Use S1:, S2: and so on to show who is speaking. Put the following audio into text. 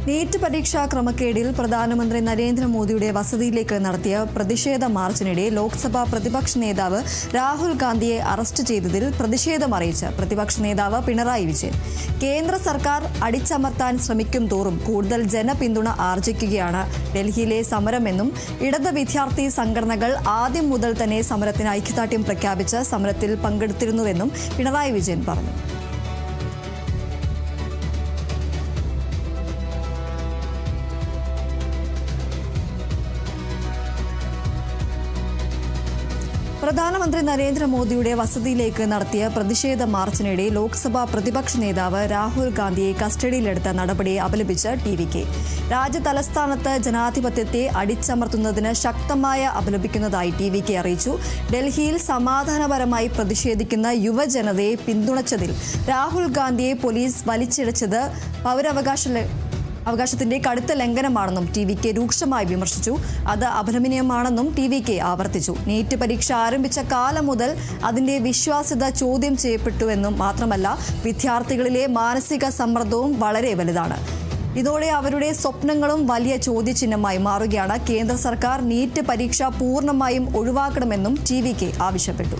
S1: NEET പരീക്ഷാ ക്രമക്കേടിൽ പ്രധാനമന്ത്രി നരേന്ദ്രമോദിയുടെ വസതിയിലേക്ക് നടത്തിയ പ്രതിഷേധ മാർച്ചിനിടെ ലോക്സഭാ പ്രതിപക്ഷ നേതാവ് രാഹുൽ ഗാന്ധിയെ അറസ്റ്റ് ചെയ്തതിൽ പ്രതിഷേധമറിയിച്ച് പ്രതിപക്ഷ നേതാവ് പിണറായി വിജയൻ. കേന്ദ്ര സർക്കാർ അടിച്ചമർത്താൻ ശ്രമിക്കും തോറും കൂടുതൽ ജനപിന്തുണ ആർജിക്കുകയാണ് ഡൽഹിയിലെ സമരമെന്നും ഇടത് വിദ്യാർത്ഥി സംഘടനകൾ ആദ്യം മുതൽ തന്നെ സമരത്തിന് ഐക്യദാർഢ്യം പ്രഖ്യാപിച്ച് സമരത്തിൽ പങ്കെടുത്തിരുന്നുവെന്നും പിണറായി വിജയൻ പറഞ്ഞു. പ്രധാനമന്ത്രി നരേന്ദ്രമോദിയുടെ വസതിയിലേക്ക് നടത്തിയ പ്രതിഷേധ മാർച്ചിനിടെ ലോക്സഭാ പ്രതിപക്ഷ നേതാവ് രാഹുൽ ഗാന്ധിയെ കസ്റ്റഡിയിലെടുത്ത നടപടിയെ അപലപിച്ച് ടി.വി.കെ. രാജ്യതലസ്ഥാനത്ത് ജനാധിപത്യത്തെ അടിച്ചമർത്തുന്നതിന് ശക്തമായ അപലപിക്കുന്നതായി ടി.വി.കെ. അറിയിച്ചു. ഡൽഹിയിൽ സമാധാനപരമായി പ്രതിഷേധിക്കുന്ന യുവജനതയെ പിന്തുണച്ചതിൽ രാഹുൽ ഗാന്ധിയെ പോലീസ് വലിച്ചിഴച്ചത് അവകാശത്തിന്റെ കടുത്ത ലംഘനമാണെന്നും ടി.വി.കെ. രൂക്ഷമായി വിമർശിച്ചു. അത് അപലപനീയമാണെന്നും ടി.വി.കെ. ആവർത്തിച്ചു. നീറ്റ് പരീക്ഷ ആരംഭിച്ച കാലം മുതൽ അതിന്റെ വിശ്വാസ്യത ചോദ്യം ചെയ്യപ്പെട്ടുവെന്നും മാത്രമല്ല വിദ്യാർത്ഥികളിലെ മാനസിക സമ്മർദ്ദവും വളരെ വലുതാണ്. ഇതോടെ അവരുടെ സ്വപ്നങ്ങളും വലിയ ചോദ്യചിഹ്നമായി മാറുകയാണ്. കേന്ദ്ര സർക്കാർ നീറ്റ് പരീക്ഷ പൂർണ്ണമായും ഒഴിവാക്കണമെന്നും ടി.വി.കെ. ആവശ്യപ്പെട്ടു.